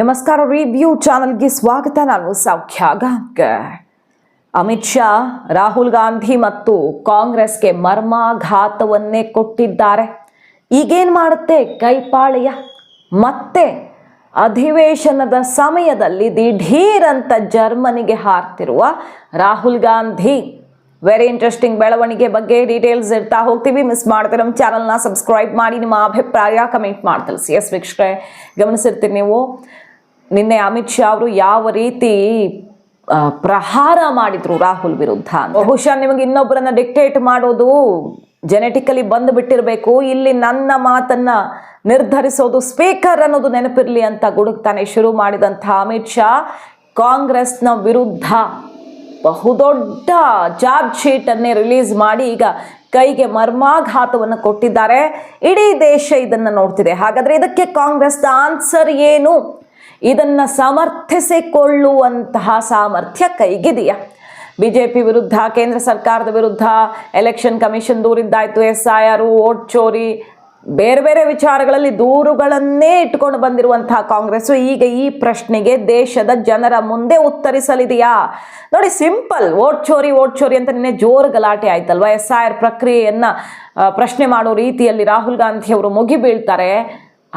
ನಮಸ್ಕಾರ. ರಿವ್ಯೂ ಚಾನಲ್ಗೆ ಸ್ವಾಗತ. ನಾನು ಸೌಖ್ಯ ಗಾಂವ್ಕರ್. ಅಮಿತ್ ಶಾ ರಾಹುಲ್ ಗಾಂಧಿ ಮತ್ತು ಕಾಂಗ್ರೆಸ್ಗೆ ಮರ್ಮಾಘಾತವನ್ನೇ ಕೊಟ್ಟಿದ್ದಾರೆ. ಈಗೇನು ಮಾಡುತ್ತೆ ಕೈಪಾಳ್ಯ? ಮತ್ತೆ ಅಧಿವೇಶನದ ಸಮಯದಲ್ಲಿ ದಿಢೀರಂತ ಜರ್ಮನಿಗೆ ಹಾರ್ತಿರುವ ರಾಹುಲ್ ಗಾಂಧಿ. ವೆರಿ ಇಂಟ್ರೆಸ್ಟಿಂಗ್ ಬೆಳವಣಿಗೆ ಬಗ್ಗೆ ಡೀಟೇಲ್ಸ್ ಇರ್ತಾ ಹೋಗ್ತೀವಿ. ಮಿಸ್ ಮಾಡಿದ್ರೆ ನಮ್ಮ ಚಾನಲ್ನ ಸಬ್ಸ್ಕ್ರೈಬ್ ಮಾಡಿ, ನಿಮ್ಮ ಅಭಿಪ್ರಾಯ ಕಮೆಂಟ್ ಮಾಡಿ ತಿಳಿಸಿ. ಎಸ್ ವೀಕ್ಷಕರೇ, ಗಮನಿಸಿರ್ತೀರಿ ನೀವು, ನಿನ್ನೆ ಅಮಿತ್ ಶಾ ಅವರು ಯಾವ ರೀತಿ ಪ್ರಹಾರ ಮಾಡಿದ್ರು ರಾಹುಲ್ ವಿರುದ್ಧ. ಬಹುಶಃ ನಿಮಗೆ ಇನ್ನೊಬ್ಬರನ್ನ ಡಿಕ್ಟೇಟ್ ಮಾಡೋದು ಜೆನೆಟಿಕಲಿ ಬಂದು ಬಿಟ್ಟಿರಬೇಕು. ಇಲ್ಲಿ ನನ್ನ ಮಾತನ್ನ ನಿರ್ಧರಿಸೋದು ಸ್ಪೀಕರ್ ಅನ್ನೋದು ನೆನಪಿರ್ಲಿ ಅಂತ ಗುಡುಕ್ತಾನೆ ಶುರು ಮಾಡಿದಂಥ ಅಮಿತ್ ಶಾ ಕಾಂಗ್ರೆಸ್ನ ವಿರುದ್ಧ ಬಹುದೊಡ್ಡ ಚಾರ್ಜ್ ಶೀಟ್ ಅನ್ನೇ ರಿಲೀಸ್ ಮಾಡಿ ಈಗ ಕೈಗೆ ಮರ್ಮಾಘಾತವನ್ನು ಕೊಟ್ಟಿದ್ದಾರೆ. ಇಡೀ ದೇಶ ಇದನ್ನ ನೋಡ್ತಿದೆ. ಹಾಗಾದ್ರೆ ಇದಕ್ಕೆ ಕಾಂಗ್ರೆಸ್ನ ಆನ್ಸರ್ ಏನು? ಇದನ್ನ ಸಮರ್ಥಿಸಿಕೊಳ್ಳುವಂತಹ ಸಾಮರ್ಥ್ಯ ಕೈಗಿದೆಯಾ? ಬಿಜೆಪಿ ವಿರುದ್ಧ, ಕೇಂದ್ರ ಸರ್ಕಾರದ ವಿರುದ್ಧ ಎಲೆಕ್ಷನ್ ಕಮಿಷನ್ ದೂರಿದ್ದಾಯ್ತು, SIR, ವೋಟ್ ಚೋರಿ, ಬೇರೆ ಬೇರೆ ವಿಚಾರಗಳಲ್ಲಿ ದೂರುಗಳನ್ನೇ ಇಟ್ಕೊಂಡು ಬಂದಿರುವಂತಹ ಕಾಂಗ್ರೆಸ್ ಈಗ ಈ ಪ್ರಶ್ನೆಗೆ ದೇಶದ ಜನರ ಮುಂದೆ ಉತ್ತರಿಸಲಿದೆಯಾ? ನೋಡಿ, ಸಿಂಪಲ್. ವೋಟ್ ಚೋರಿ ಅಂತ ನಿನ್ನೆ ಜೋರು ಗಲಾಟೆ ಆಯ್ತಲ್ವಾ? SIR ಪ್ರಕ್ರಿಯೆಯನ್ನ ಪ್ರಶ್ನೆ ಮಾಡೋ ರೀತಿಯಲ್ಲಿ ರಾಹುಲ್ ಗಾಂಧಿ ಅವರು ಮುಗಿ ಬೀಳ್ತಾರೆ.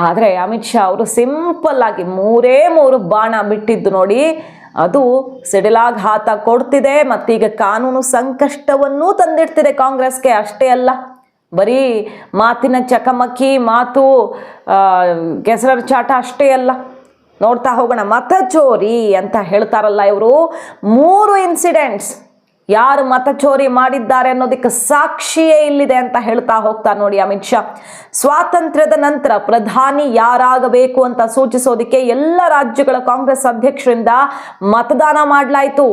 ಆದರೆ ಅಮಿತ್ ಶಾ ಅವರು ಸಿಂಪಲ್ ಆಗಿ ಮೂರು ಬಾಣ ಬಿಟ್ಟಿದ್ದು ನೋಡಿ, ಅದು ಸಿಡಿಲಾಘಾತ ಕೊಡ್ತಿದೆ. ಮತ್ತೀಗ ಕಾನೂನು ಸಂಕಷ್ಟವನ್ನೂ ತಂದಿಡ್ತಿದೆ ಕಾಂಗ್ರೆಸ್ಗೆ. ಅಷ್ಟೇ ಅಲ್ಲ, ಬರೀ ಮಾತಿನ ಚಕಮಕಿ, ಮಾತು ಕೆಸರ ಚಾಟ ಅಷ್ಟೇ ಅಲ್ಲ. ನೋಡ್ತಾ ಹೋಗೋಣ. ಮತ ಚೋರಿ ಅಂತ ಹೇಳ್ತಾರಲ್ಲ ಇವರು, 3 ಇನ್ಸಿಡೆಂಟ್ಸ್. ಯಾರು ಮತ ಚೋರಿ ಮಾಡಿದ್ದಾರೆ ಅನ್ನೋದಕ್ಕೆ ಸಾಕ್ಷಿಯೇ ಇಲ್ಲಿದೆ ಅಂತ ಹೇಳ್ತಾ ಹೋಗ್ತಾರೆ ನೋಡಿ ಅಮಿತ್ ಶಾ. ಸ್ವಾತಂತ್ರ್ಯದ ನಂತರ ಪ್ರಧಾನಿ ಯಾರಾಗಬೇಕು ಅಂತ ಸೂಚಿಸೋದಕ್ಕೆ ಎಲ್ಲ ರಾಜ್ಯಗಳ ಕಾಂಗ್ರೆಸ್ ಅಧ್ಯಕ್ಷರಿಂದ ಮತದಾನ ಮಾಡಲಾಯಿತು.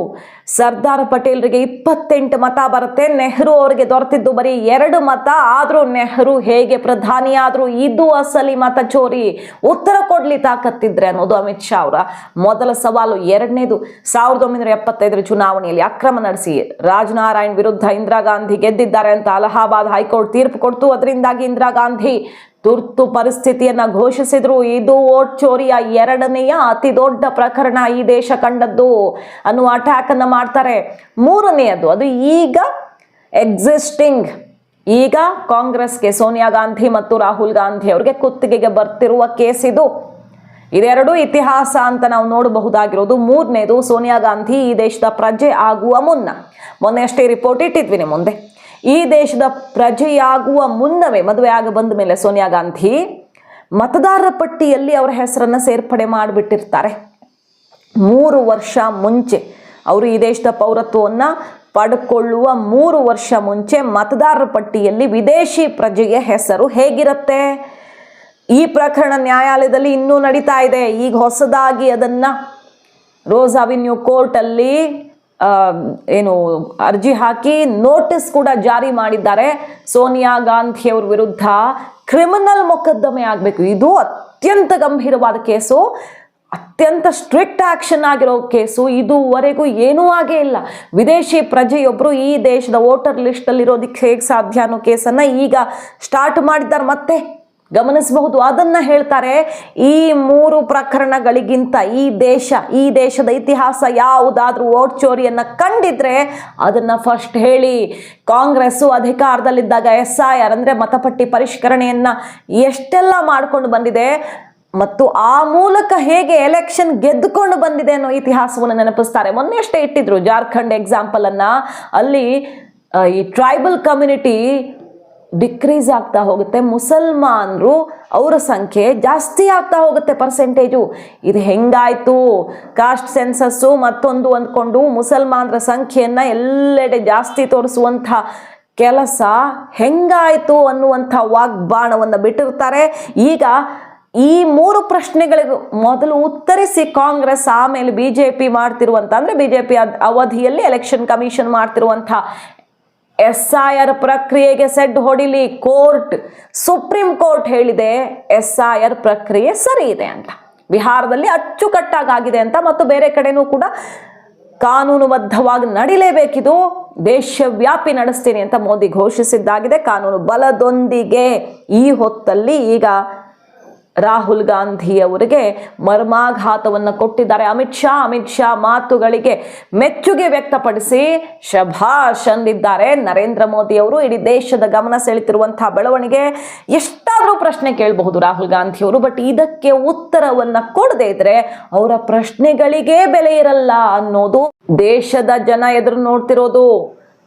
ಸರ್ದಾರ್ ಪಟೇಲ್ರಿಗೆ 28 ಮತ ಬರುತ್ತೆ. ನೆಹರು ಅವರಿಗೆ ದೊರೆತಿದ್ದು ಬರೀ 2 ಮತ. ಆದ್ರೂ ನೆಹರು ಹೇಗೆ ಪ್ರಧಾನಿ ಆದ್ರು? ಇದು ಅಸಲಿ ಮತ ಚೋರಿ. ಉತ್ತರ ಕೊಡ್ಲಿ ತಾಕತ್ತಿದ್ರೆ ಅನ್ನೋದು ಅಮಿತ್ ಶಾ ಅವರ ಮೊದಲ ಸವಾಲು. ಎರಡನೇದು, 1975 ಚುನಾವಣೆಯಲ್ಲಿ ಅಕ್ರಮ ನಡೆಸಿ ರಾಜನಾರಾಯಣ್ ವಿರುದ್ಧ ಇಂದಿರಾ ಗಾಂಧಿ ಗೆದ್ದಿದ್ದಾರೆ ಅಂತ ಅಲಹಾಬಾದ್ ಹೈಕೋರ್ಟ್ ತೀರ್ಪು ಕೊಡ್ತು. ಅದರಿಂದಾಗಿ ಇಂದಿರಾ ಗಾಂಧಿ ತುರ್ತು ಪರಿಸ್ಥಿತಿಯನ್ನ ಘೋಷಿಸಿದ್ರು. ಇದು ವೋಟ್ ಚೋರಿಯ 2ನೆಯ ಅತಿ ದೊಡ್ಡ ಪ್ರಕರಣ ಈ ದೇಶ ಕಂಡದ್ದು ಅನ್ನುವ ಅಟ್ಯಾಕ್ ಅನ್ನ ಮಾಡ್ತಾರೆ. 3ನೇಯದು, ಅದು ಈಗ ಎಕ್ಸಿಸ್ಟಿಂಗ್, ಈಗ ಕಾಂಗ್ರೆಸ್ಗೆ ಸೋನಿಯಾ ಗಾಂಧಿ ಮತ್ತು ರಾಹುಲ್ ಗಾಂಧಿ ಅವರಿಗೆ ಕುತ್ತಿಗೆಗೆ ಬರ್ತಿರುವ ಕೇಸ್ ಇದು. ಇದೆರಡು ಇತಿಹಾಸ ಅಂತ ನಾವು ನೋಡಬಹುದಾಗಿರೋದು. 3ನೇದು, ಸೋನಿಯಾ ಗಾಂಧಿ ಈ ದೇಶದ ಪ್ರಜೆ ಆಗುವ ಮುನ್ನ, ಮೊನ್ನೆ ಅಷ್ಟೇ ರಿಪೋರ್ಟ್ ಇಟ್ಟಿದ್ವಿ ನಿಮ್ಮ ಮುಂದೆ, ಈ ದೇಶದ ಪ್ರಜೆಯಾಗುವ ಮುನ್ನವೇ, ಮದುವೆ ಆಗ ಬಂದ ಮೇಲೆ ಸೋನಿಯಾ ಗಾಂಧಿ ಮತದಾರರ ಪಟ್ಟಿಯಲ್ಲಿ ಅವರ ಹೆಸರನ್ನು ಸೇರ್ಪಡೆ ಮಾಡಿಬಿಟ್ಟಿರ್ತಾರೆ. 3 ವರ್ಷ ಮುಂಚೆ ಅವರು ಈ ದೇಶದ ಪೌರತ್ವವನ್ನು ಪಡ್ಕೊಳ್ಳುವ 3 ವರ್ಷ ಮುಂಚೆ ಮತದಾರರ ಪಟ್ಟಿಯಲ್ಲಿ ವಿದೇಶಿ ಪ್ರಜೆಯ ಹೆಸರು ಹೇಗಿರುತ್ತೆ? ಈ ಪ್ರಕರಣ ನ್ಯಾಯಾಲಯದಲ್ಲಿ ಇನ್ನೂ ನಡೀತಾ ಇದೆ. ಈಗ ಹೊಸದಾಗಿ ಅದನ್ನ ರೋಸ್ ಅವೆನ್ಯೂ ಕೋರ್ಟಲ್ಲಿ ಅರ್ಜಿ ಹಾಕಿ ನೋಟಿಸ್ ಕೂಡ ಜಾರಿ ಮಾಡಿದ್ದಾರೆ. ಸೋನಿಯಾ ಗಾಂಧಿ ಅವ್ರ ವಿರುದ್ಧ ಕ್ರಿಮಿನಲ್ ಮೊಕದ್ದಮೆ ಆಗಬೇಕು. ಇದು ಅತ್ಯಂತ ಗಂಭೀರವಾದ ಕೇಸು, ಅತ್ಯಂತ ಸ್ಟ್ರಿಕ್ಟ್ ಆಕ್ಷನ್ ಆಗಿರೋ ಕೇಸು. ಇದುವರೆಗೂ ಏನೂ ಆಗೇ ಇಲ್ಲ. ವಿದೇಶಿ ಪ್ರಜೆಯೊಬ್ಬರು ಈ ದೇಶದ ವೋಟರ್ ಲಿಸ್ಟಲ್ಲಿ ಇರೋದಕ್ಕೆ ಹೇಗೆ ಸಾಧ್ಯ ಅನ್ನೋ ಕೇಸನ್ನು ಈಗ ಸ್ಟಾರ್ಟ್ ಮಾಡಿದ್ದಾರೆ. ಮತ್ತೆ ಗಮನಿಸಬಹುದು. ಅದನ್ನ ಹೇಳ್ತಾರೆ, ಈ 3 ಪ್ರಕರಣಗಳಿಗಿಂತ ಈ ದೇಶದ ಇತಿಹಾಸ ಯಾವುದಾದ್ರೂ ವೋಟ್ ಚೋರಿಯನ್ನ ಕಂಡಿದ್ರೆ ಅದನ್ನ ಫಸ್ಟ್ ಹೇಳಿ. ಕಾಂಗ್ರೆಸ್ಸು ಅಧಿಕಾರದಲ್ಲಿದ್ದಾಗ SIR ಅಂದ್ರೆ ಮತಪಟ್ಟಿ ಪರಿಷ್ಕರಣೆಯನ್ನ ಎಷ್ಟೆಲ್ಲ ಮಾಡ್ಕೊಂಡು ಬಂದಿದೆ ಮತ್ತು ಆ ಮೂಲಕ ಹೇಗೆ ಎಲೆಕ್ಷನ್ ಗೆದ್ದುಕೊಂಡು ಬಂದಿದೆ ಅನ್ನೋ ಇತಿಹಾಸವನ್ನು ನೆನಪಿಸ್ತಾರೆ. ಮೊನ್ನೆ ಅಷ್ಟೇ ಇಟ್ಟಿದ್ರು ಜಾರ್ಖಂಡ್ ಎಕ್ಸಾಂಪಲ್ ಅನ್ನ. ಅಲ್ಲಿ ಈ ಟ್ರೈಬಲ್ ಕಮ್ಯುನಿಟಿ ಡಿಕ್ರೀಸ್ ಆಗ್ತಾ ಹೋಗುತ್ತೆ, ಮುಸಲ್ಮಾನರು ಅವರ ಸಂಖ್ಯೆ ಜಾಸ್ತಿ ಆಗ್ತಾ ಹೋಗುತ್ತೆ ಪರ್ಸೆಂಟೇಜು. ಇದು ಹೆಂಗಾಯ್ತು? ಕಾಸ್ಟ್ ಸೆನ್ಸಸ್ಸು ಮತ್ತೊಂದು ಅಂದ್ಕೊಂಡು ಮುಸಲ್ಮಾನರ ಸಂಖ್ಯೆಯನ್ನು ಎಲ್ಲೆಡೆ ಜಾಸ್ತಿ ತೋರಿಸುವಂಥ ಕೆಲಸ ಹೆಂಗಾಯ್ತು ಅನ್ನುವಂಥ ವಾಗ್ಬಾಣವನ್ನು ಬಿಟ್ಟಿರ್ತಾರೆ. ಈಗ ಈ 3 ಪ್ರಶ್ನೆಗಳಿಗೂ ಮೊದಲು ಉತ್ತರಿಸಿ ಕಾಂಗ್ರೆಸ್, ಆಮೇಲೆ BJP ಮಾಡ್ತಿರುವಂಥ, ಅಂದರೆ BJP ಅವಧಿಯಲ್ಲಿ ಎಲೆಕ್ಷನ್ ಕಮಿಷನ್ ಮಾಡ್ತಿರುವಂಥ SIR ಪ್ರಕ್ರಿಯೆಗೆ ಸೆಡ್ ಹೊಡಿಲಿ. ಸುಪ್ರೀಂ ಕೋರ್ಟ್ ಹೇಳಿದೆ SIR ಪ್ರಕ್ರಿಯೆ ಸರಿ ಇದೆ ಅಂತ, ಬಿಹಾರದಲ್ಲಿ ಅಚ್ಚುಕಟ್ಟಾಗಿದೆ ಅಂತ, ಮತ್ತು ಬೇರೆ ಕಡೆನೂ ಕೂಡ ಕಾನೂನುಬದ್ಧವಾಗಿ ನಡಿಲೇಬೇಕಿದು, ದೇಶವ್ಯಾಪಿ ನಡೆಸ್ತೀನಿ ಅಂತ ಮೋದಿ ಘೋಷಿಸಿದ್ದಾಗಿದೆ. ಕಾನೂನು ಬಲದೊಂದಿಗೆ ಈ ಹೊತ್ತಲ್ಲಿ ಈಗ ರಾಹುಲ್ ಗಾಂಧಿ ಅವರಿಗೆ ಮರ್ಮಾಘಾತವನ್ನು ಕೊಟ್ಟಿದ್ದಾರೆ. ಅಮಿತ್ ಶಾ ಮಾತುಗಳಿಗೆ ಮೆಚ್ಚುಗೆ ವ್ಯಕ್ತಪಡಿಸಿ ಶಭಾಷ್ ಅಂದಿದ್ದಾರೆ ನರೇಂದ್ರ ಮೋದಿ ಅವರು. ಇಡೀ ದೇಶದ ಗಮನ ಸೆಳೆತಿರುವಂತಹ ಬೆಳವಣಿಗೆ. ಎಷ್ಟಾದ್ರೂ ಪ್ರಶ್ನೆ ಕೇಳಬಹುದು ರಾಹುಲ್ ಗಾಂಧಿ ಅವರು, ಬಟ್ ಇದಕ್ಕೆ ಉತ್ತರವನ್ನ ಕೊಡದೇ ಇದ್ರೆ ಅವರ ಪ್ರಶ್ನೆಗಳಿಗೆ ಬೆಲೆ ಇರಲ್ಲ ಅನ್ನೋದು ದೇಶದ ಜನ ಎದುರು ನೋಡ್ತಿರೋದು.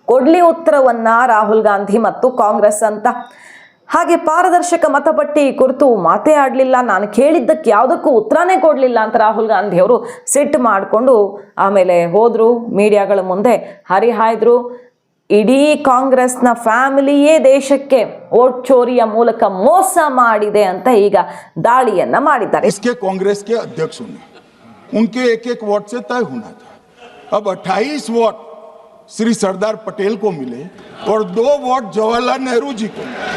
ಕೊಡ್ಲಿ ಉತ್ತರವನ್ನ ರಾಹುಲ್ ಗಾಂಧಿ ಮತ್ತು ಕಾಂಗ್ರೆಸ್ ಅಂತ. ಹಾಗೆ ಪಾರದರ್ಶಕ ಮತಪಟ್ಟಿ ಕುರಿತು ಮಾತೇ ಆಡಲಿಲ್ಲ, ನಾನು ಕೇಳಿದ್ದಕ್ಕೆ ಯಾವುದಕ್ಕೂ ಉತ್ತರನೇ ಕೊಡಲಿಲ್ಲ ಅಂತ ರಾಹುಲ್ ಗಾಂಧಿ ಅವರು ಸಿಟ್ಟು ಮಾಡಿಕೊಂಡು ಆಮೇಲೆ ಹೋದ್ರು, ಮೀಡಿಯಾಗಳ ಮುಂದೆ ಹರಿಹಾಯ್ದ್ರು. ಇಡೀ ಕಾಂಗ್ರೆಸ್ನ ಫ್ಯಾಮಿಲಿಯೇ ದೇಶಕ್ಕೆ ವೋಟ್ ಚೋರಿಯ ಮೂಲಕ ಮೋಸ ಮಾಡಿದೆ ಅಂತ ಈಗ ದಾಳಿಯನ್ನ ಮಾಡಿದ್ದಾರೆ. कांग्रेस के अध्यक्ष होने उनके एक वोट से तय होना था. अब 28 वोट श्री सरदार पटेल को मिले और 2 वोट जवाहरलाल नेहरू जी को मिले.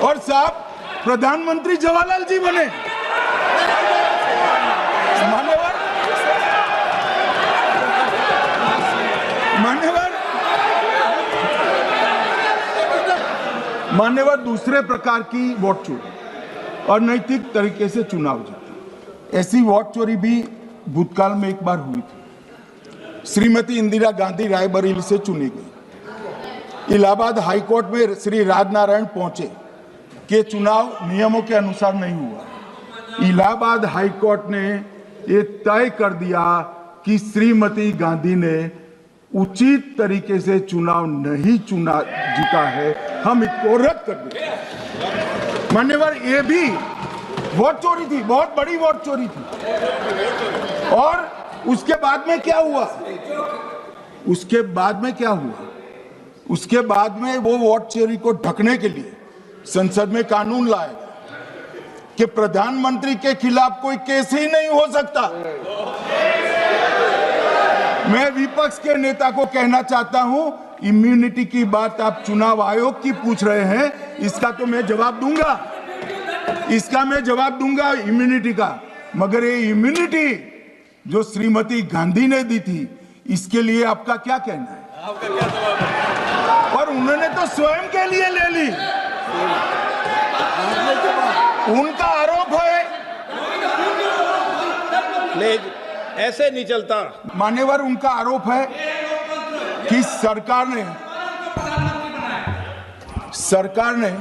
और साहब प्रधानमंत्री जवाहरलाल जी बने. मान्यवर दूसरे प्रकार की वोट चोरी और नैतिक तरीके से चुनाव जीता. ऐसी वोट चोरी भी भूतकाल में एक बार हुई थी. श्रीमती इंदिरा गांधी रायबरेली से चुनी गई. इलाहाबाद हाईकोर्ट में श्री राजनारायण पहुंचे कि चुनाव नियमों के अनुसार नहीं हुआ. इलाहाबाद हाईकोर्ट ने ये तय कर दिया कि श्रीमती गांधी ने उचित तरीके से चुनाव नहीं जीता है, हम इसको रद्द कर देते हैं. मान्यवर ये भी वोट चोरी थी, बहुत बड़ी वोट चोरी थी. और उसके बाद में क्या हुआ? उसके बाद में वो वोट चोरी को ढकने के लिए संसद में कानून लाया कि प्रधानमंत्री के खिलाफ कोई केस ही नहीं हो सकता. मैं विपक्ष के नेता को कहना चाहता हूं, इम्यूनिटी की बात आप चुनाव आयोग की पूछ रहे हैं, इसका तो मैं जवाब दूंगा, इम्यूनिटी का. मगर ये इम्यूनिटी जो श्रीमती गांधी ने दी थी, इसके लिए आपका क्या कहना है? और उन्होंने तो स्वयं के लिए ले ली. उनका आरोप है, ऐसे नहीं चलता. मान्यवर उनका आरोप है कि सरकार ने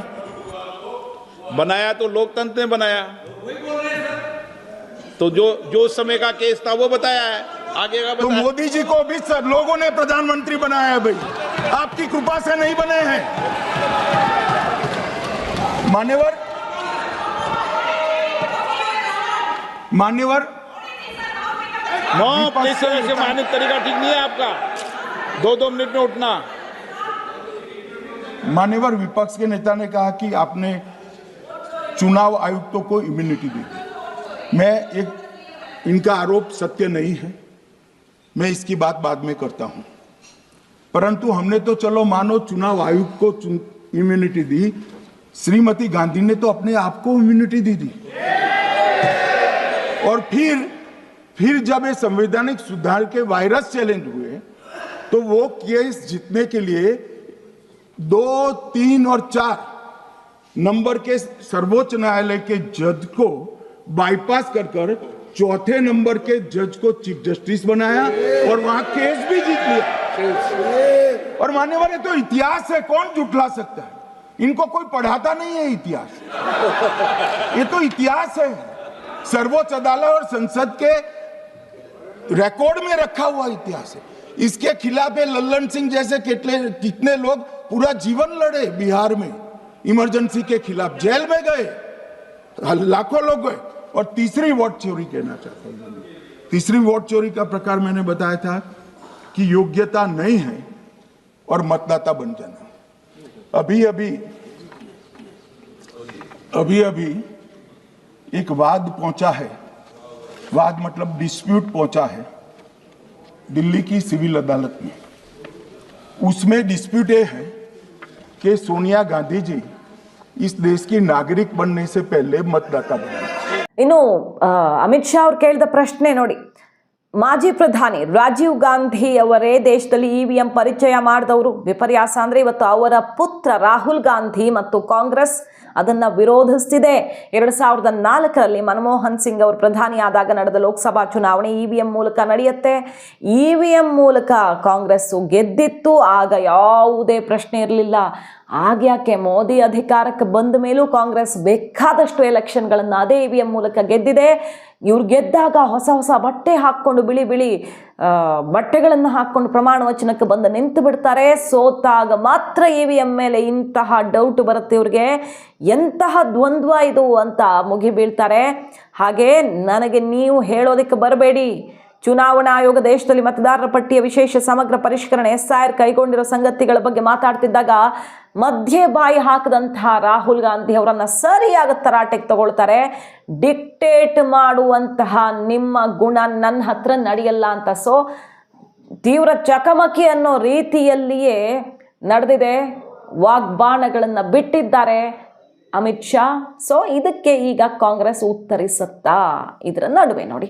बनाया तो लोकतंत्र ने बनाया, तो जो समय का केस था वो बताया है, आगे का तो मोदी जी को भी सब लोगों ने प्रधानमंत्री बनाया है भाई, आपकी कृपा से नहीं बने हैं. मान्यवर प्लीज ऐसे मानक तरीका ठीक नहीं है आपका, 2 मिनट में उठना. मान्यवर विपक्ष के नेता ने कहा कि आपने चुनाव आयुक्तों को इम्यूनिटी दी. इनका आरोप सत्य नहीं है, मैं इसकी बात बाद में करता हूं. परंतु हमने तो चलो मानो चुनाव आयुक्त को इम्यूनिटी दी, श्रीमती गांधी ने तो अपने आप को इम्यूनिटी दी. और फिर जब ये संवैधानिक सुधार के वायरस चैलेंज हुए तो वो केस जीतने के लिए 2, 3 और 4 नंबर के सर्वोच्च न्यायालय के जज को बाईपास कर चौथे नंबर के जज को चीफ जस्टिस बनाया और वहां केस भी जीत लिया. और मान्यवर ये तो इतिहास है, कौन झुठला सकता है? इनको कोई पढ़ाता नहीं है इतिहास. ये तो इतिहास है, सर्वोच्च अदालत और संसद के रिकॉर्ड में रखा हुआ इतिहास है. इसके खिलाफ लल्लन सिंह जैसे कितने लोग पूरा जीवन लड़े बिहार में, इमरजेंसी के खिलाफ जेल में गए, लाखों लोग गए. और तीसरी वोट चोरी कहना चाहता हूं. तीसरी वोट चोरी का प्रकार मैंने बताया था कि योग्यता नहीं है और मतदाता बन जाना. अभी एक वाद पहुंचा है, वाद मतलब डिस्प्यूट पहुंचा है दिल्ली की सिविल अदालत में. उसमें डिस्प्यूट ये है कि सोनिया गांधी जी इस देश की नागरिक बनने से पहले मतदाता बने. ಇನ್ನು ಅಮಿತ್ ಶಾ ಅವ್ರು ಕೇಳಿದ ಪ್ರಶ್ನೆ ನೋಡಿ, ಮಾಜಿ ಪ್ರಧಾನಿ ರಾಜೀವ್ ಗಾಂಧಿ ಅವರೇ ದೇಶದಲ್ಲಿ EVM ಪರಿಚಯ ಮಾಡಿದವರು. ವಿಪರ್ಯಾಸ ಅಂದರೆ ಇವತ್ತು ಅವರ ಪುತ್ರ ರಾಹುಲ್ ಗಾಂಧಿ ಮತ್ತು ಕಾಂಗ್ರೆಸ್ ಅದನ್ನ ವಿರೋಧಿಸ್ತಿದೆ. 2004ರಲ್ಲಿ ಮನಮೋಹನ್ ಸಿಂಗ್ ಅವರು ಪ್ರಧಾನಿಯಾದಾಗ ನಡೆದ ಲೋಕಸಭಾ ಚುನಾವಣೆ EVM ಮೂಲಕ ನಡೆಯುತ್ತೆ. EVM ಮೂಲಕ ಕಾಂಗ್ರೆಸ್ ಗೆದ್ದಿತ್ತು. ಆಗ ಯಾವುದೇ ಪ್ರಶ್ನೆ ಇರಲಿಲ್ಲ. ಆಗ್ಯಾಕೆ ಮೋದಿ ಅಧಿಕಾರಕ್ಕೆ ಬಂದ ಮೇಲೂ ಕಾಂಗ್ರೆಸ್ ಬೇಕಾದಷ್ಟು ಎಲೆಕ್ಷನ್ಗಳನ್ನು ಅದೇ EVM ಮೂಲಕ ಗೆದ್ದಿದೆ. ಇವ್ರು ಗೆದ್ದಾಗ ಹೊಸ ಬಟ್ಟೆ ಹಾಕ್ಕೊಂಡು ಬಿಳಿ ಬಟ್ಟೆಗಳನ್ನು ಹಾಕ್ಕೊಂಡು ಪ್ರಮಾಣ ವಚನಕ್ಕೆ ಬಂದು ನಿಂತು ಬಿಡ್ತಾರೆ. ಸೋತಾಗ ಮಾತ್ರ EVM ಮೇಲೆ ಇಂತಹ ಡೌಟ್ ಬರುತ್ತೆ ಇವ್ರಿಗೆ. ಎಂತಹ ದ್ವಂದ್ವ ಇದು ಅಂತ ಮುಗಿ ಬೀಳ್ತಾರೆ. ಹಾಗೆ ನನಗೆ ನೀವು ಹೇಳೋದಕ್ಕೆ ಬರಬೇಡಿ. ಚುನಾವಣಾ ಆಯೋಗ ದೇಶದಲ್ಲಿ ಮತದಾರರ ಪಟ್ಟಿಯ ವಿಶೇಷ ಸಮಗ್ರ ಪರಿಷ್ಕರಣೆ SIR ಕೈಗೊಂಡಿರೋ ಸಂಗತಿಗಳ ಬಗ್ಗೆ ಮಾತಾಡ್ತಿದ್ದಾಗ ಮಧ್ಯೆ ಬಾಯಿ ಹಾಕದಂತಹ ರಾಹುಲ್ ಗಾಂಧಿ ಅವರನ್ನ ಸರಿಯಾಗಿ ತರಾಟೆಗೆ ತಗೊಳ್ತಾರೆ. ಡಿಕ್ಟೇಟ್ ಮಾಡುವಂತಹ ನಿಮ್ಮ ಗುಣ ನನ್ನ ಹತ್ರ ನಡೆಯಲ್ಲ ಅಂತ. ಸೊ ತೀವ್ರ ಚಕಮಕಿ ಅನ್ನೋ ರೀತಿಯಲ್ಲಿಯೇ ನಡೆದಿದೆ. ವಾಗ್ಬಾಣಗಳನ್ನು ಬಿಟ್ಟಿದ್ದಾರೆ ಅಮಿತ್ ಶಾ. ಸೊ ಇದಕ್ಕೆ ಈಗ ಕಾಂಗ್ರೆಸ್ ಉತ್ತರಿಸುತ್ತಾ? ಇದರ ನಡುವೆ ನೋಡಿ,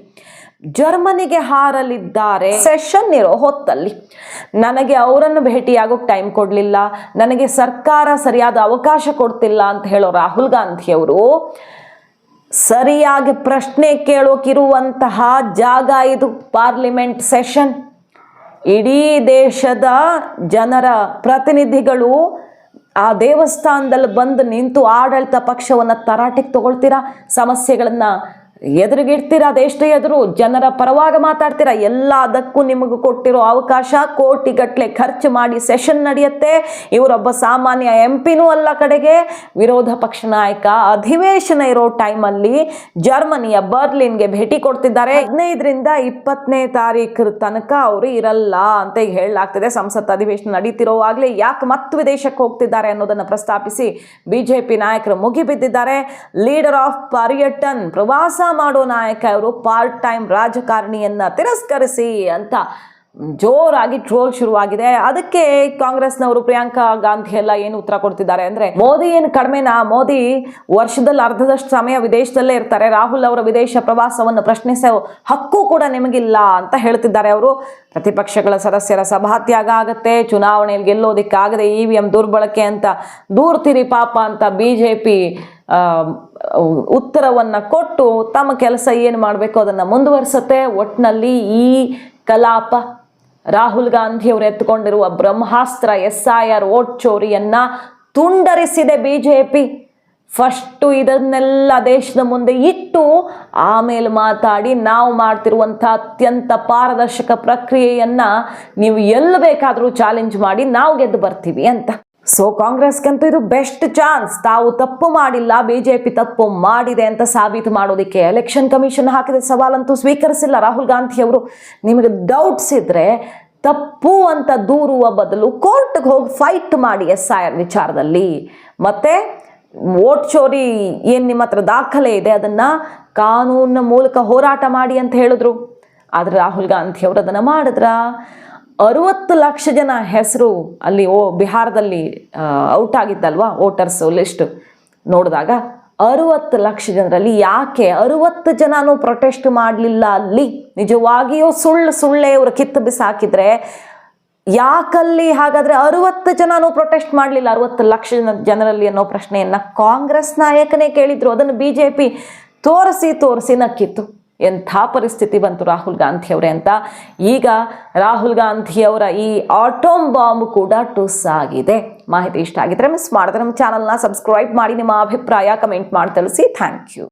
ಜರ್ಮನಿಗೆ ಹಾರಲಿದ್ದಾರೆ. ಸೆಷನ್ ಇರೋ ಹೊತ್ತಲ್ಲಿ ನನಗೆ ಅವರನ್ನು ಭೇಟಿಯಾಗೋಕೆ ಟೈಮ್ ಕೊಡಲಿಲ್ಲ, ನನಗೆ ಸರ್ಕಾರ ಸರಿಯಾದ ಅವಕಾಶ ಕೊಡ್ತಿಲ್ಲ ಅಂತ ಹೇಳೋ ರಾಹುಲ್ ಗಾಂಧಿ ಅವರು ಸರಿಯಾಗಿ ಪ್ರಶ್ನೆ ಕೇಳೋಕಿರುವಂತಹ ಜಾಗ ಇದು ಪಾರ್ಲಿಮೆಂಟ್ ಸೆಷನ್. ಇಡೀ ದೇಶದ ಜನರ ಪ್ರತಿನಿಧಿಗಳು ಆ ದೇವಸ್ಥಾನದಲ್ಲಿ ಬಂದು ನಿಂತು ಆಡಳಿತ ಪಕ್ಷವನ್ನು ತರಾಟೆಗೆ ತಗೊಳ್ತೀರಾ, ಸಮಸ್ಯೆಗಳನ್ನು ಎದುರುಗಿಡ್ತೀರಾ, ದೇಶದ ಎದುರು ಜನರ ಪರವಾಗಿ ಮಾತಾಡ್ತೀರಾ. ಎಲ್ಲದಕ್ಕೂ ನಿಮಗೆ ಕೊಟ್ಟಿರೋ ಅವಕಾಶ ಕೋಟಿಗಟ್ಟಲೆ ಖರ್ಚು ಮಾಡಿ ಸೆಷನ್ ನಡೆಯುತ್ತೆ. ಇವರೊಬ್ಬ ಸಾಮಾನ್ಯ MP ಅಲ್ಲ, ಕಡೆಗೆ ವಿರೋಧ ಪಕ್ಷ ನಾಯಕ. ಅಧಿವೇಶನ ಇರೋ ಟೈಮಲ್ಲಿ ಜರ್ಮನಿಯ ಬರ್ಲಿನ್ಗೆ ಭೇಟಿ ಕೊಡ್ತಿದ್ದಾರೆ. 15ರಿಂದ 20ನೇ ತಾರೀಕು ತನಕ ಅವರು ಇರಲ್ಲ ಅಂತ ಈಗ ಹೇಳಲಾಗ್ತಿದೆ. ಸಂಸತ್ ಅಧಿವೇಶನ ನಡೀತಿರೋವಾಗಲೇ ಯಾಕೆ ಮತ್ತೆ ವಿದೇಶಕ್ಕೆ ಹೋಗ್ತಿದ್ದಾರೆ ಅನ್ನೋದನ್ನು ಪ್ರಸ್ತಾಪಿಸಿ BJP ನಾಯಕರು ಮುಗಿಬಿದ್ದಿದ್ದಾರೆ. ಲೀಡರ್ ಆಫ್ ಪರ್ಯಟನ್, ಪ್ರವಾಸ ಮಾಡೋ ನಾಯಕ ಅವರು ಪಾರ್ಟ್ ಟೈಮ್ ರಾಜಕಾರಣಿಯನ್ನ ತಿರಸ್ಕರಿಸಿ ಅಂತ ಜೋರಾಗಿ ಟ್ರೋಲ್ ಶುರುವಾಗಿದೆ. ಅದಕ್ಕೆ ಕಾಂಗ್ರೆಸ್ನವರು ಪ್ರಿಯಾಂಕಾ ಗಾಂಧಿ ಎಲ್ಲ ಏನು ಉತ್ತರ ಕೊಡ್ತಿದ್ದಾರೆ ಅಂದ್ರೆ, ಮೋದಿ ಏನು ಕಡಿಮೆನಾ? ಮೋದಿ ವರ್ಷದಲ್ಲಿ ಅರ್ಧದಷ್ಟು ಸಮಯ ವಿದೇಶದಲ್ಲೇ ಇರ್ತಾರೆ. ರಾಹುಲ್ ಅವರ ವಿದೇಶ ಪ್ರವಾಸವನ್ನು ಪ್ರಶ್ನಿಸೋ ಹಕ್ಕು ಕೂಡ ನಿಮಗಿಲ್ಲ ಅಂತ ಹೇಳ್ತಿದ್ದಾರೆ ಅವರು. ಪ್ರತಿಪಕ್ಷಗಳ ಸದಸ್ಯರ ಸಭಾತ್ಯಾಗ ಆಗತ್ತೆ, ಚುನಾವಣೆಯಲ್ಲಿ ಗೆಲ್ಲೋದಿಕ್ಕಾಗದೆ EVM ದುರ್ಬಳಕೆ ಅಂತ ದೂರ್ತಿರಿ ಪಾಪ ಅಂತ BJP ಉತ್ತರವನ್ನ ಕೊಟ್ಟು ತಮ್ಮ ಕೆಲಸ ಏನು ಮಾಡಬೇಕು ಅದನ್ನು ಮುಂದುವರಿಸುತ್ತೆ. ಒಟ್ಟಿನಲ್ಲಿ ಈ ಕಲಾಪ ರಾಹುಲ್ ಗಾಂಧಿ ಅವರು ಎತ್ತುಕೊಂಡಿರುವ ಬ್ರಹ್ಮಾಸ್ತ್ರ SIR ವೋಟ್ ಚೋರಿಯನ್ನ ತುಂಡರಿಸಿದೆ BJP. ಫಸ್ಟು ಇದನ್ನೆಲ್ಲ ದೇಶದ ಮುಂದೆ ಇಟ್ಟು ಆಮೇಲೆ ಮಾತಾಡಿ ನಾವು ಮಾಡ್ತಿರುವಂಥ ಅತ್ಯಂತ ಪಾರದರ್ಶಕ ಪ್ರಕ್ರಿಯೆಯನ್ನ ನೀವು ಎಲ್ಲಿ ಬೇಕಾದರೂ ಚಾಲೆಂಜ್ ಮಾಡಿ ನಾವು ಗೆದ್ದು ಬರ್ತೀವಿ ಅಂತ. ಸೊ ಕಾಂಗ್ರೆಸ್ಗಂತೂ ಇದು ಬೆಸ್ಟ್ ಚಾನ್ಸ್. ತಾವು ತಪ್ಪು ಮಾಡಿಲ್ಲ, BJP ತಪ್ಪು ಮಾಡಿದೆ ಅಂತ ಸಾಬೀತು ಮಾಡೋದಕ್ಕೆ. ಎಲೆಕ್ಷನ್ ಕಮಿಷನ್ ಹಾಕಿದ ಸವಾಲಂತೂ ಸ್ವೀಕರಿಸಿಲ್ಲ ರಾಹುಲ್ ಗಾಂಧಿ ಅವರು. ನಿಮಗೆ ಡೌಟ್ಸ್ ಇದ್ರೆ ತಪ್ಪು ಅಂತ ದೂರುವ ಬದಲು ಕೋರ್ಟ್ಗೆ ಹೋಗಿ ಫೈಟ್ ಮಾಡಿ SIR ವಿಚಾರದಲ್ಲಿ. ಮತ್ತೆ ವೋಟ್ ಚೋರಿ ಏನು ನಿಮ್ಮ ಹತ್ರ ದಾಖಲೆ ಇದೆ ಅದನ್ನ ಕಾನೂನಿನ ಮೂಲಕ ಹೋರಾಟ ಮಾಡಿ ಅಂತ ಹೇಳಿದ್ರು. ಆದ್ರೆ ರಾಹುಲ್ ಗಾಂಧಿ ಅವರು ಅದನ್ನು ಮಾಡಿದ್ರ? 60 ಲಕ್ಷ ಜನ ಹೆಸರು ಅಲ್ಲಿ ಬಿಹಾರದಲ್ಲಿ ಔಟ್ ಆಗಿದ್ದಲ್ವಾ ವೋಟರ್ಸ್ ಲಿಸ್ಟ್ ನೋಡಿದಾಗ, 60 ಲಕ್ಷ ಜನರಲ್ಲಿ ಯಾಕೆ 60 ಜನನೂ ಪ್ರೊಟೆಸ್ಟ್ ಮಾಡಲಿಲ್ಲ? ಅಲ್ಲಿ ನಿಜವಾಗಿಯೂ ಸುಳ್ಳೇ ಇವರು ಕಿತ್ತು ಬಿಸಾಕಿದ್ರೆ ಯಾಕಲ್ಲಿ ಹಾಗಾದ್ರೆ 60 ಜನನೂ ಪ್ರೊಟೆಸ್ಟ್ ಮಾಡಲಿಲ್ಲ 60 ಲಕ್ಷ ಜನರಲ್ಲಿ ಅನ್ನೋ ಪ್ರಶ್ನೆಯನ್ನ ಕಾಂಗ್ರೆಸ್ ನಾಯಕನೇ ಕೇಳಿದ್ರು. ಅದನ್ನು BJP ತೋರಿಸಿ ನಕ್ಕಿತ್ತು. ಎಂಥ ಪರಿಸ್ಥಿತಿ ಬಂತು ರಾಹುಲ್ ಗಾಂಧಿ ಅವರೇ ಅಂತ. ಈಗ ರಾಹುಲ್ ಗಾಂಧಿ ಅವರ ಈ ಆಟೋಮ್ ಬಾಂಬ್ ಕೂಡ ಟುಸ್ ಆಗಿದೆ. ಮಾಹಿತಿ ಇಷ್ಟ ಆಗಿದ್ರೆ ಮಿಸ್ ಮಾಡಿದ್ರೆ ನಮ್ಮ ಚಾನಲ್ನ ಸಬ್ಸ್ಕ್ರೈಬ್ ಮಾಡಿ, ನಿಮ್ಮ ಅಭಿಪ್ರಾಯ ಕಮೆಂಟ್ ಮಾಡಿ ತಿಳಿಸಿ. Thank you.